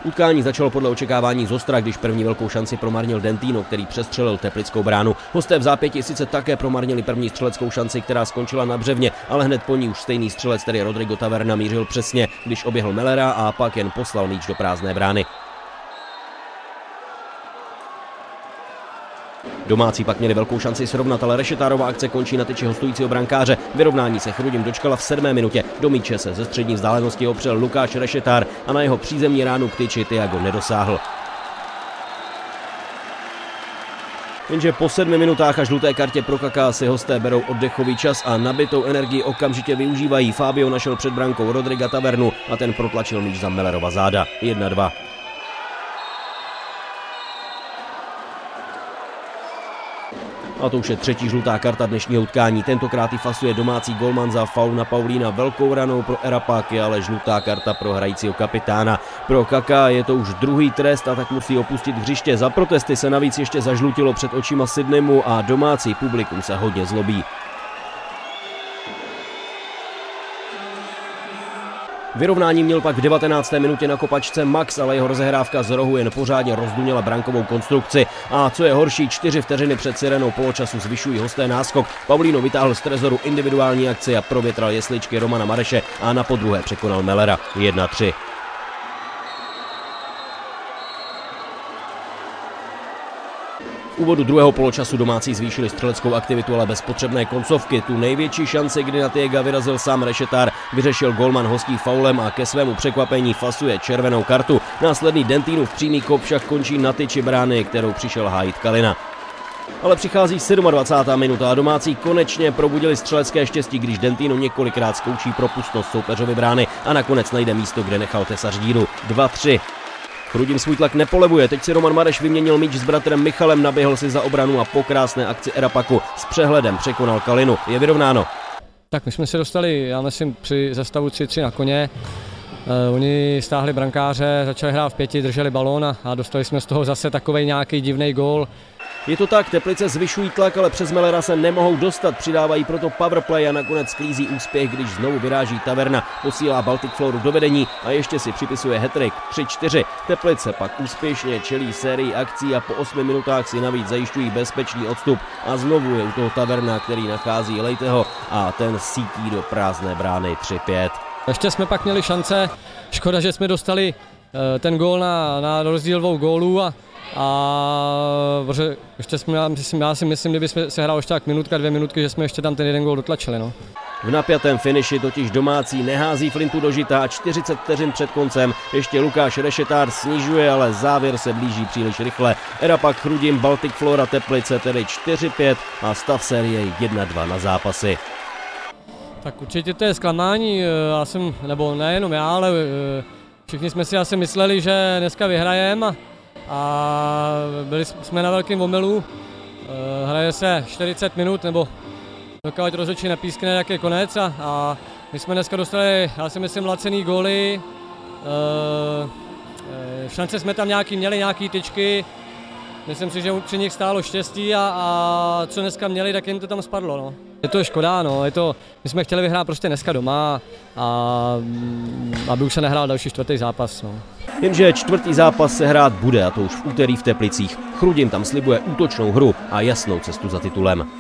Utkání začalo podle očekávání zostra, když první velkou šanci promarnil Dentino, který přestřelil teplickou bránu. Hosté v zápěti sice také promarnili první střeleckou šanci, která skončila na břevně, ale hned po ní už stejný střelec, tedy Rodrigo Taverna, mířil přesně, když oběhl Mellera a pak jen poslal míč do prázdné brány. Domácí pak měli velkou šanci srovnat, ale Rešetárova akce končí na tyči hostujícího brankáře. Vyrovnání se Chrudim dočkala v 7. minutě. Do míče se ze střední vzdálenosti opřel Lukáš Rešetár a na jeho přízemní ránu k tyči Thiago nedosáhl. Jenže po 7 minutách a žluté kartě pro Kaká si hosté berou oddechový čas a nabitou energii okamžitě využívají. Fabio našel před brankou Rodriga Tavernu a ten protlačil míč za Mellerova záda. 1-2. A to už je třetí žlutá karta dnešního utkání. Tentokrát ji fasuje domácí golman za faul na Paulína velkou ranou pro Erapáky, ale žlutá karta pro hrajícího kapitána. Pro Kaká je to už druhý trest a tak musí opustit hřiště. Za protesty se navíc ještě zažlutilo před očima Sydneymu a domácí publikum se hodně zlobí. Vyrovnání měl pak v 19. minutě na kopačce Max, ale jeho rozehrávka z rohu jen pořádně rozduněla brankovou konstrukci. A co je horší, 4 vteřiny před sirenou poločasu zvyšují hosté náskok. Paulino vytáhl z trezoru individuální akci a provětral jesličky Romana Mareše a na podruhé překonal Mellera. 1-3. V úvodu druhého poločasu domácí zvýšili střeleckou aktivitu, ale bez potřebné koncovky. Tu největší šanci, kdy na Thiaga vyrazil sám Rešetár, vyřešil golman hostí faulem a ke svému překvapení fasuje červenou kartu. Následný Dentinův přímý kop však končí na tyči brány, kterou přišel hájit Kalina. Ale přichází 27. minuta a domácí konečně probudili střelecké štěstí, když Dentino několikrát zkouší propustnost soupeřovy brány a nakonec najde místo, kde nechal tesař díru. 2-3. Chrudim svůj tlak nepolevuje, teď si Roman Mareš vyměnil míč s bratrem Michalem, naběhl si za obranu a po krásné akci Erapaku s přehledem překonal Kalinu. Je vyrovnáno. Tak my jsme se dostali, já myslím, při zastavu 3-3 na koně. Oni stáhli brankáře, začali hrát v 5, drželi balón a dostali jsme z toho zase takovej nějaký divný gól. Je to tak, Teplice zvyšují tlak, ale přes Mellera se nemohou dostat, přidávají proto powerplay a nakonec sklízí úspěch, když znovu vyráží Taverna, posílá Baltic Floru do vedení a ještě si připisuje hat-trick. 3-4. Teplice pak úspěšně čelí sérii akcí a po 8 minutách si navíc zajišťují bezpečný odstup a znovu je u toho Taverna, který nachází Lejteho a ten sítí do prázdné brány. 3-5. Ještě jsme pak měli šance, škoda, že jsme dostali ten gól na rozdíl 2 gólů protože ještě jsme, já si myslím, kdyby se hrál ještě tak minutka, 2 minutky, že jsme ještě tam ten jeden gól dotlačili. No. V napjatém finiši totiž domácí nehází flintu do žita a 40 vteřin před koncem ještě Lukáš Rešetár snižuje, ale závěr se blíží příliš rychle. Erapak Chrudim, Baltic Flora Teplice tedy 4-5 a stav série 1-2 na zápasy. Tak určitě to je zklamání, nebo nejenom já, ale všichni jsme si asi mysleli, že dneska vyhrajeme a byli jsme na velkém omylu. Hraje se 40 minut, nebo dokud rozhodčí nepískne, jak je konec a my jsme dneska dostali, já si myslím, lacený góly. Šance jsme tam měli nějaký tyčky. Myslím si, že při nich stálo štěstí a co dneska měli, tak jim to tam spadlo. No. Je to škoda, no. My jsme chtěli vyhrát prostě dneska doma a aby už se nehrál další 4. zápas. No. Jenže 4. zápas se hrát bude, a to už v úterý v Teplicích. Chrudim tam slibuje útočnou hru a jasnou cestu za titulem.